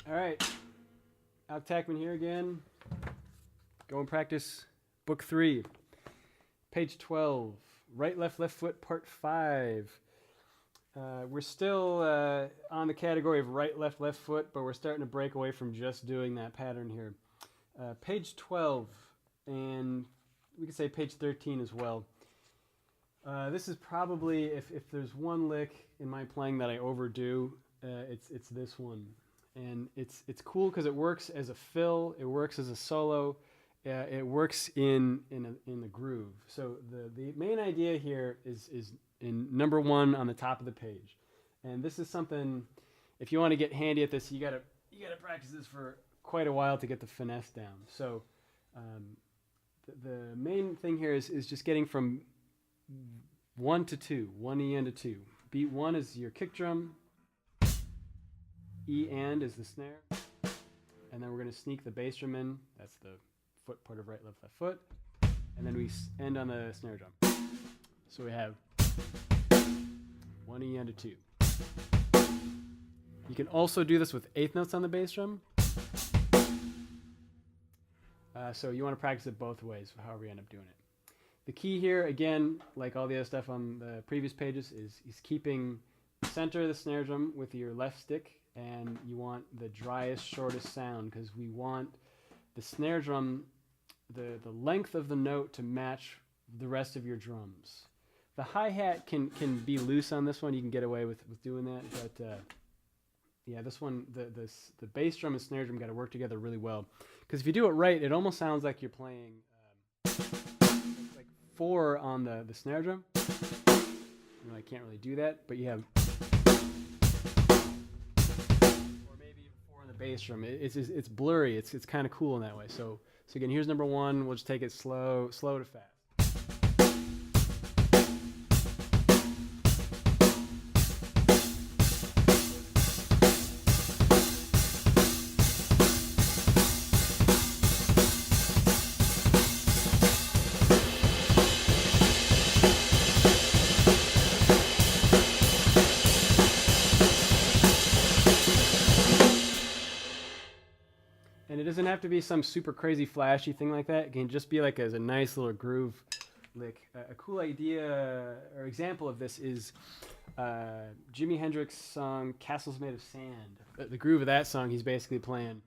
All right, Alec Tackmann here again. Go and Practice, Book 3, page 12, Right, Left, Left Foot, Part 5. We're still on the category of right, left, left foot, but we're starting to break away from just doing that pattern here. Page 12, and we could say page 13 as well. This is probably, if there's one lick in my playing that I overdo, it's this one. And it's cool because it works as a fill, it works as a solo, it works in the groove. So the main idea here is in number 1 on the top of the page. And this is something, if you want to get handy at this, you gotta practice this for quite a while to get the finesse down. So the main thing here is just getting from 1 to 2, 1 E and to 2. Beat 1 is your kick drum, E and is the snare, and then we're going to sneak the bass drum in. That's the foot part of right, left, left foot, and then we end on the snare drum. So we have 1 E and a 2. You can also do this with eighth notes on the bass drum. So you want to practice it both ways, however you end up doing it. The key here, again, like all the other stuff on the previous pages, is keeping the center of the snare drum with your left stick, and you want the driest, shortest sound, because we want the snare drum, the length of the note to match the rest of your drums. The hi-hat can be loose on this one. You can get away with doing that, but yeah, this one, the bass drum and snare drum got to work together really well, because if you do it right, it almost sounds like you're playing like 4 on the snare drum. You know, I can't really do that, but you have, or maybe even 4 on the bass drum. It's blurry. It's kind of cool in that way. So again, here's number 1. We'll just take it slow to fast. And it doesn't have to be some super crazy flashy thing like that. It can just be like as a nice little groove lick. A cool idea or example of this is Jimi Hendrix's song Castles Made of Sand. The groove of that song, he's basically playing.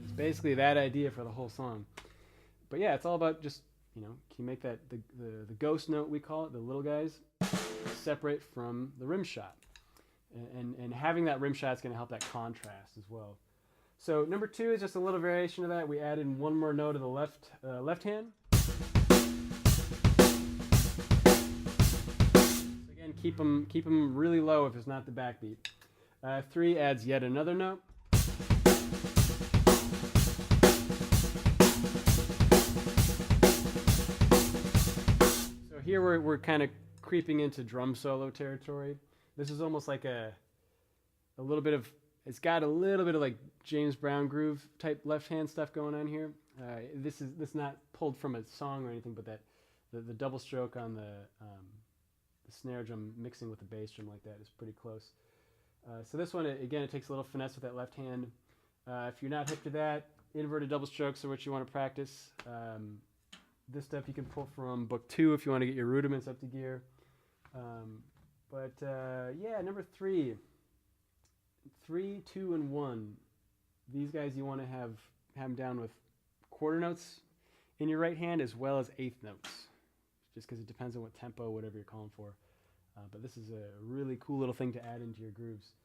It's basically that idea for the whole song. But yeah, it's all about just, you know, can you make that the ghost note, we call it, the little guys, separate from the rim shot, and having that rim shot is going to help that contrast as well. So number 2 is just a little variation of that. We add in one more note of the left hand. So again, keep them really low if it's not the backbeat. 3 adds yet another note. Here we're kind of creeping into drum solo territory. This is almost like a little bit of, it's got a little bit of like James Brown groove type left hand stuff going on here. This is not pulled from a song or anything, but that the double stroke on the snare drum mixing with the bass drum like that is pretty close. So this one, again, it takes a little finesse with that left hand. If you're not hip to that, inverted double strokes are what you want to practice. This stuff you can pull from book 2 if you want to get your rudiments up to gear. Yeah, number 3, 3, 2, and 1. These guys you want to have them down with quarter notes in your right hand as well as eighth notes, just because it depends on what tempo, whatever you're calling for. But this is a really cool little thing to add into your grooves.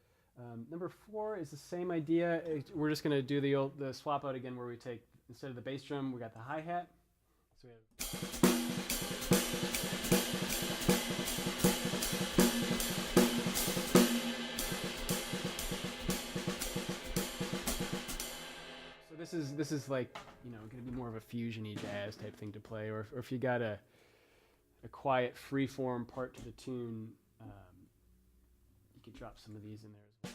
Number 4 is the same idea. We're just going to do the swap out again, where we take, instead of the bass drum, we got the hi-hat. So this is like, you know, going to be more of a fusion-y jazz type thing to play, or if you got a quiet free-form part to the tune, you could drop some of these in there as well.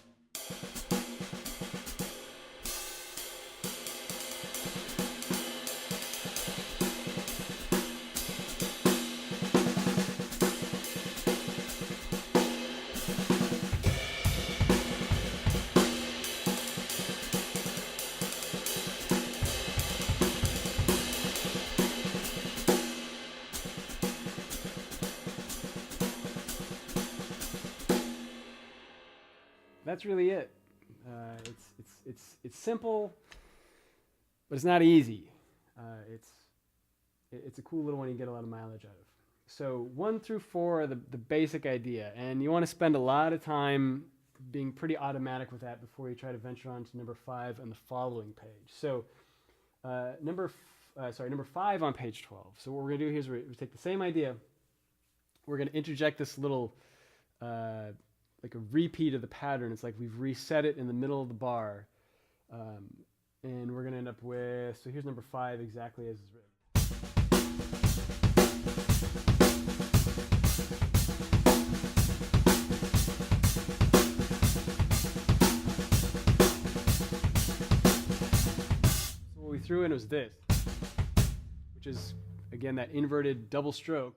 that's really it. It's simple, but it's not easy. It's a cool little one you get a lot of mileage out of. So 1 through 4 are the basic idea, and you want to spend a lot of time being pretty automatic with that before you try to venture on to number 5 on the following page. So number 5 on page 12. So what we're going to do here is we take the same idea. We're going to interject this little like a repeat of the pattern. It's like we've reset it in the middle of the bar. And we're going to end up with, so here's number 5 exactly as is written. So what we threw in was this, which is, again, that inverted double stroke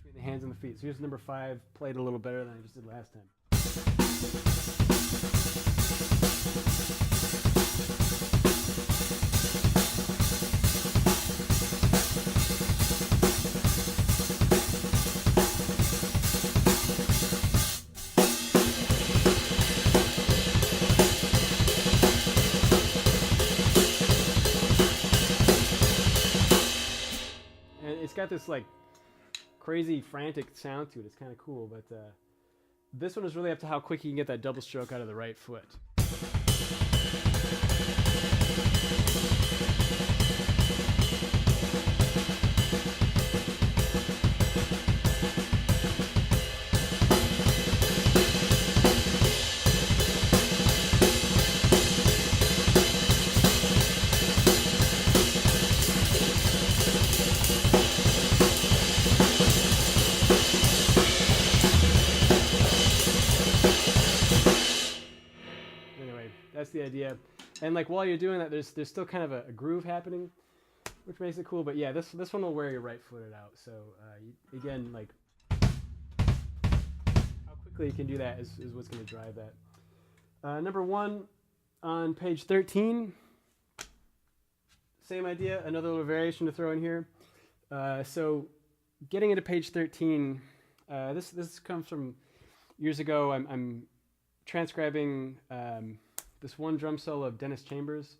between the hands and the feet. So here's number 5, played a little better than I just did last time. It's got this like crazy frantic sound to it. It's kind of cool, but this one is really up to how quick you can get that double stroke out of the right foot. That's the idea. And like while you're doing that, there's still kind of a groove happening, which makes it cool. But yeah, this one will wear your right footed out. So again, like how quickly you can do that is what's going to drive that. Number 1 on page 13. Same idea, another little variation to throw in here. So getting into page 13, this comes from years ago. I'm transcribing this one drum solo of Dennis Chambers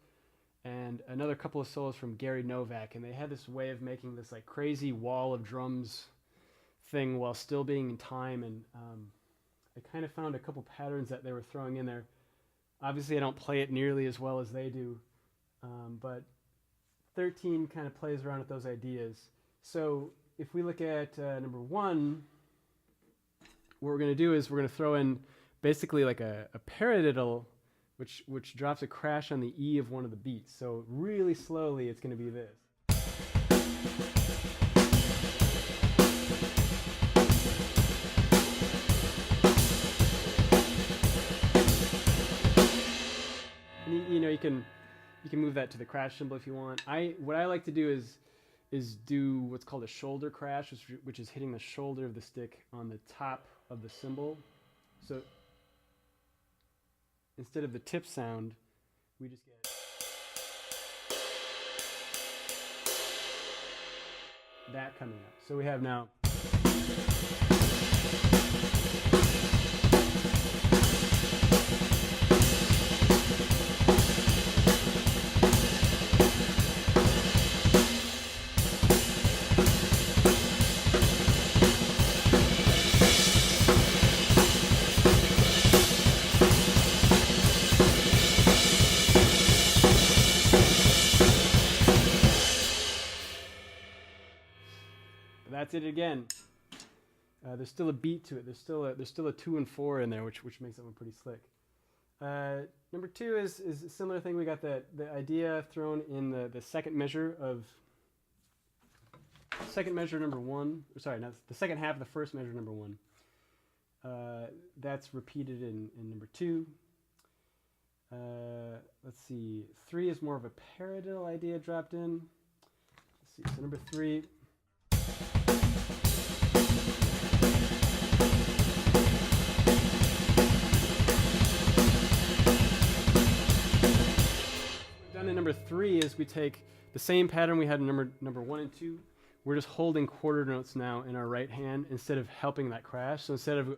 and another couple of solos from Gary Novak, and they had this way of making this like crazy wall of drums thing while still being in time, and I kind of found a couple patterns that they were throwing in there. Obviously I don't play it nearly as well as they do, but 13 kind of plays around with those ideas. So if we look at number 1, what we're going to do is we're going to throw in basically like a paradiddle, which drops a crash on the E of one of the beats. So really slowly, it's going to be this. And you can move that to the crash symbol if you want. What I like to do is do what's called a shoulder crash, which is hitting the shoulder of the stick on the top of the cymbal. So instead of the tip sound, we just get that coming up. So we have now that's it again. There's still a beat to it. There's still a 2 and 4 in there, which makes that one pretty slick. Number 2 is a similar thing. We got the idea thrown in the second measure number 1. Sorry, not the second half of the first measure number 1. That's repeated in number 2. Let's see. 3 is more of a paradiddle idea dropped in. Let's see. So number 3. Done in number 3 is we take the same pattern we had in number 1 and 2. We're just holding quarter notes now in our right hand instead of helping that crash. So instead of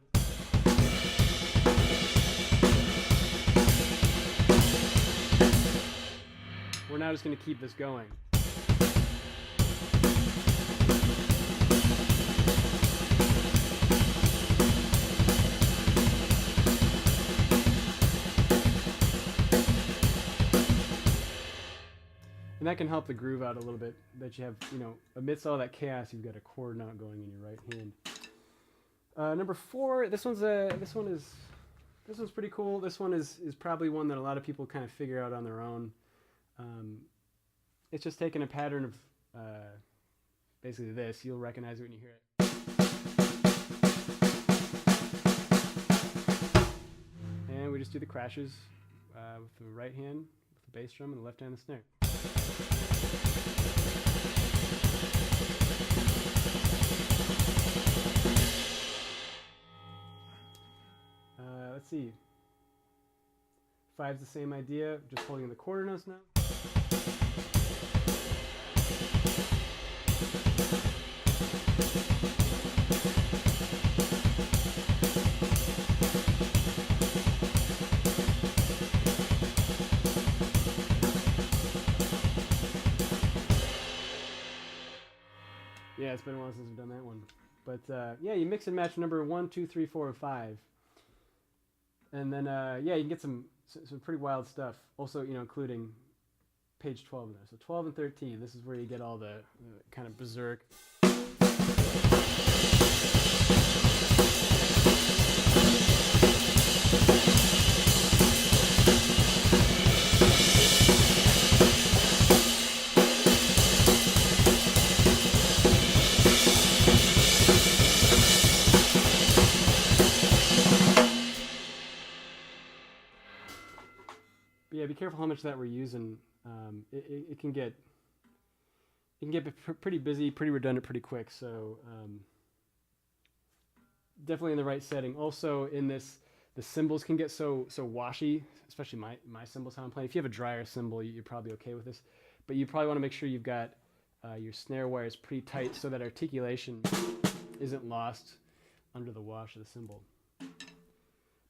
we're now just going to keep this going. And that can help the groove out a little bit, that you have, you know, amidst all that chaos, you've got a chord knot going in your right hand. Number 4, this one's pretty cool. This one is probably one that a lot of people kind of figure out on their own. It's just taking a pattern of basically this. You'll recognize it when you hear it. And we just do the crashes with the right hand, with the bass drum, and the left hand, the snare. Let's see. 5's the same idea, just holding the quarter notes now. Yeah, it's been a while since we've done that one. But yeah, you mix and match number 1, 2, 3, 4, and 5. And then, yeah, you can get some pretty wild stuff. Also, you know, including page 12 in there. So 12 and 13, this is where you get all the kind of berserk. But yeah, be careful how much of that we're using. It can get pretty busy, pretty redundant, pretty quick. So definitely in the right setting. Also, in this, the cymbals can get so washy, especially my cymbals how I'm playing. If you have a drier cymbal, you're probably okay with this. But you probably want to make sure you've got your snare wires pretty tight so that articulation isn't lost under the wash of the cymbal. But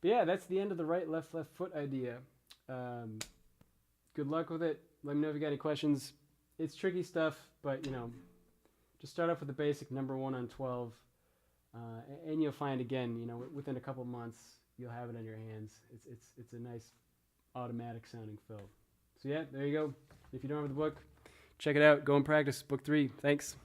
yeah, that's the end of the right, left foot idea. Good luck with it. Let me know if you got any questions. It's tricky stuff, but you know, just start off with the basic number 1 on 12, and you'll find again, you know, within a couple months you'll have it in your hands. It's a nice automatic sounding fill. So yeah, there you go. If you don't have the book, check it out. Go and practice. Book 3. Thanks.